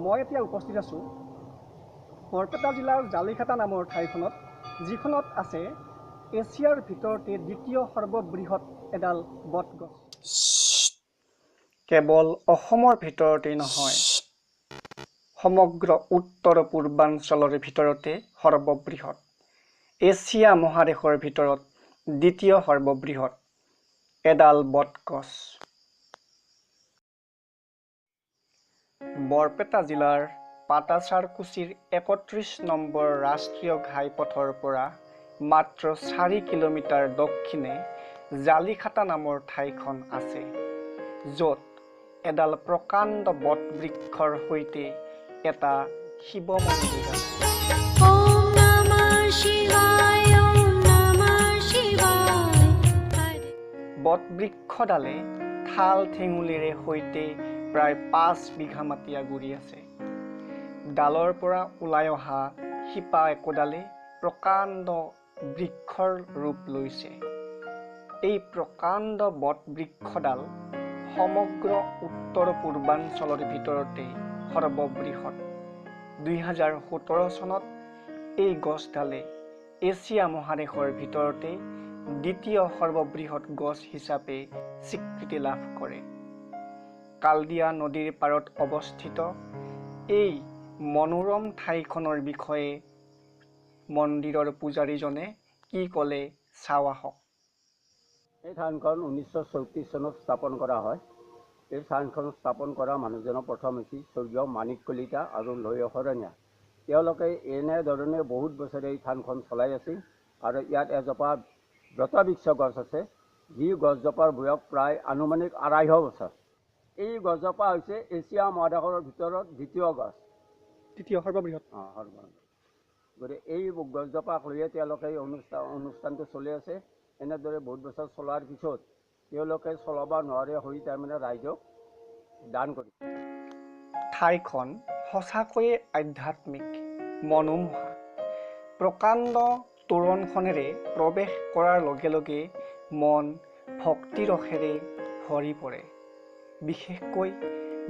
মই এতিয়া উপস্থিত আছোঁ বৰপেটা জিলাৰ জালিঘাটা নামৰ ঠাইখনত, যিখনত আছে এছিয়াৰ ভিতৰতে দ্বিতীয় সৰ্ববৃহৎ এডাল বটগছ। কেৱল অসমৰ ভিতৰতেই নহয়, সমগ্ৰ উত্তৰ পূৰ্বাঞ্চলৰ ভিতৰতে সৰ্ববৃহৎ, এছিয়া মহাদেশৰ ভিতৰত দ্বিতীয় সৰ্ববৃহৎ এডাল বটগছ। বৰপেটা জিলাৰ পাটাচাৰকুছিৰ ৩১ নম্বৰ ৰাষ্ট্ৰীয় ঘাইপথৰ পৰা মাত্ৰ ৪ কিলোমিটাৰ দক্ষিণে জালিঘাটা নামৰ ঠাইখন আছে, য'ত এডাল প্ৰকাণ্ড বটবৃক্ষৰ সৈতে এটা শিৱ মন্দিৰ আছে। বটবৃক্ষডালে ঠাল ঠেঙুলিৰে সৈতে প্ৰায় ৫ বিঘা মাটি আগুৰি আছে। ডালৰ পৰা ওলাই অহা শিপা একোডালে প্ৰকাণ্ড বৃক্ষৰ ৰূপ লৈছে। এই প্ৰকাণ্ড বটবৃক্ষডাল সমগ্ৰ উত্তৰ পূৰ্বাঞ্চলৰ ভিতৰতে সৰ্ববৃহৎ। ২০১৭ চনত এই গছডালে এছিয়া মহাদেশৰ ভিতৰতে দ্বিতীয় সৰ্ববৃহৎ গছ হিচাপে স্বীকৃতি লাভ কৰে। কালদিয়া নদীৰ পাৰত অৱস্থিত এই মনোৰম ঠাইখনৰ বিষয়ে মন্দিৰৰ পূজাৰীজনে কি ক'লে চাওঁ আহক। এই থানখন ১৯৩৪ চনত স্থাপন কৰা হয়। এই থানখন স্থাপন কৰা মানুহজনৰ প্ৰথম হৈছে স্বৰ্গীয় মাণিক কলিতা আৰু লয় শৰণীয়া। তেওঁলোকে এনেধৰণে বহুত বছৰে এই থানখন চলাই আছিল আৰু ইয়াত এজোপা বটবৃক্ষ গছ আছে, যি গছজোপাৰ বয়স প্ৰায় আনুমানিক ২৫০ বছৰ। এই গছজোপা হৈছে এছিয়া মহাদেশৰ ভিতৰত দ্বিতীয় গছ, দ্বিতীয় সৰ্ববৃহৎ। গতিকে এই গছজোপাক লৈয়ে তেওঁলোকে এই অনুষ্ঠানটো চলি আছে। এনেদৰে বহুত বছৰ চলাৰ পিছত তেওঁলোকে চলাব নোৱাৰে হৈ তাৰমানে ৰাইজক দান কৰিছে। ঠাইখন সঁচাকৈয়ে আধ্যাত্মিক, মনোমোহা। প্ৰকাণ্ড তোৰণখনেৰে প্ৰৱেশ কৰাৰ লগে লগে মন ভক্তিৰসেৰে ভৰি পৰে। বিশেষকৈ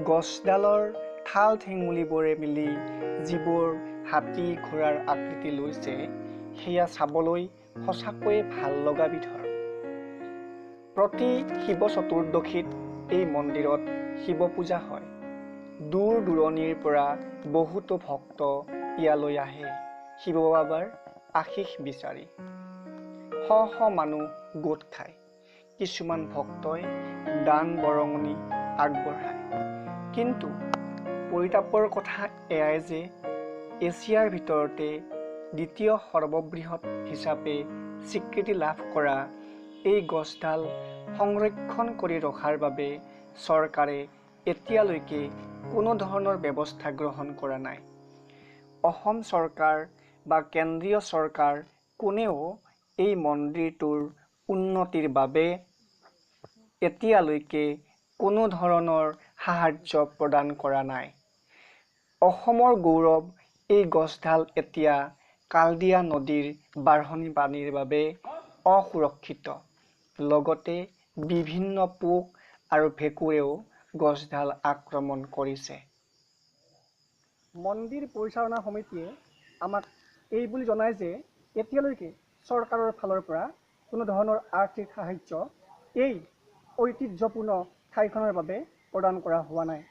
গছডালৰ ঠাল ঠেঙুলিবোৰে মিলি যিবোৰ হাতী ঘোঁৰাৰ আকৃতি লৈছে, সেয়া চাবলৈ সঁচাকৈয়ে ভাল লগা বিধৰ। প্ৰতি শিৱ চতুৰ্দশীত এই মন্দিৰত শিৱ পূজা হয়। দূৰ দূৰণিৰ পৰা বহুতো ভক্ত ইয়ালৈ আহে শিৱ বাবাৰ আশীষ বিচাৰি। শ শ মানুহ গোট খায়। কিছুমান ভক্তই দান বৰঙণি আগবঢ়ায়। কিন্তু পৰিতাপৰ কথা এয়াই যে এছিয়াৰ ভিতৰতে দ্বিতীয় সৰ্ববৃহৎ হিচাপে স্বীকৃতি লাভ কৰা এই গছডাল সংৰক্ষণ কৰি ৰখাৰ বাবে চৰকাৰে এতিয়ালৈকে কোনো ধৰণৰ ব্যৱস্থা গ্ৰহণ কৰা নাই। অসম চৰকাৰ বা কেন্দ্ৰীয় চৰকাৰ কোনেও এই মন্দিৰটোৰ উন্নতিৰ বাবে এতিয়ালৈকে কোনো ধৰণৰ সাহায্য প্ৰদান কৰা নাই। অসমৰ গৌৰৱ এই গছডাল এতিয়া কালদিয়া নদীৰ বাঢ়নি পানীৰ বাবে অসুৰক্ষিত। লগতে বিভিন্ন পোক আৰু ভেঁকুৰেও গছডাল আক্ৰমণ কৰিছে। মন্দিৰ পৰিচালনা সমিতিয়ে আমাক এই বুলি জনায় যে এতিয়ালৈকে চৰকাৰৰ ফালৰ পৰা কোনো ধৰণৰ আৰ্থিক সাহায্য এই ঐতিহ্যপূৰ্ণ ঠাইখনৰ বাবে প্ৰদান কৰা হোৱা নাই।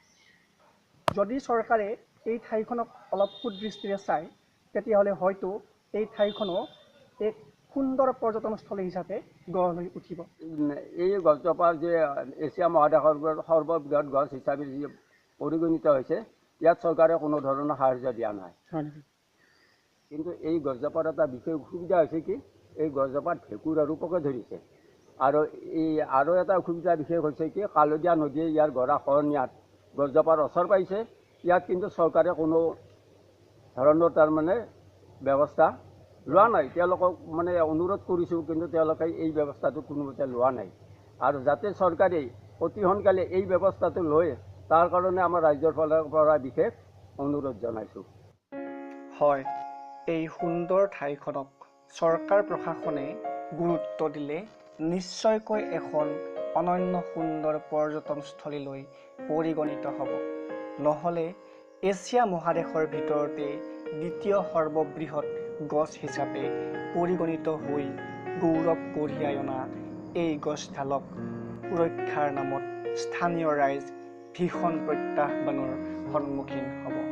যদি চৰকাৰে এই ঠাইখনক অলপ সুদৃষ্টিৰে চায়, তেতিয়াহ'লে হয়তো এই ঠাইখনো এক সুন্দৰ পৰ্যটনস্থলী হিচাপে গঢ় লৈ উঠিব। এই গছজোপা যে এছিয়া মহাদেশৰ সৰ্ববৃহৎ গছ হিচাপে যি পৰিগণিত হৈছে, ইয়াত চৰকাৰে কোনো ধৰণৰ সাহায্য দিয়া নাই। কিন্তু এই গছজোপাৰ এটা বিশেষ অসুবিধা হৈছে কি, এই গছজোপাত ভেঁকুৰ আৰু পোকে ধৰিছে। আৰু এটা অসুবিধা বিশেষ হৈছে কি, কালদিয়া নদীয়ে ইয়াৰ গৰাখহনীয়াত গছজোপাৰ ওচৰ পাইছে। ইয়াত কিন্তু চৰকাৰে কোনো ধৰণৰ তাৰমানে ব্যৱস্থা লোৱা নাই। তেওঁলোকক মানে অনুৰোধ কৰিছোঁ, কিন্তু তেওঁলোকে এই ব্যৱস্থাটো কোনোমতে লোৱা নাই। আৰু যাতে চৰকাৰে অতি সোনকালে এই ব্যৱস্থাটো লয়, তাৰ কাৰণে আমাৰ ৰাজ্যৰ ফালৰ পৰা বিশেষ অনুৰোধ জনাইছোঁ। হয়, এই সুন্দৰ ঠাইখনক চৰকাৰ প্ৰশাসনে গুৰুত্ব দিলে নিশ্চয়কৈ এখন অনন্য সুন্দৰ পৰ্যটনস্থলীলৈ পৰিগণিত হ'ব। নহ'লে এছিয়া মহাদেশৰ ভিতৰতে দ্বিতীয় সৰ্ববৃহৎ গছ হিচাপে পৰিগণিত হৈ গৌৰৱ কঢ়িয়াই অনা এই গছডালক সুৰক্ষাৰ নামত স্থানীয় ৰাইজ ভীষণ প্ৰত্যাহ্বানৰ সন্মুখীন হ'ব।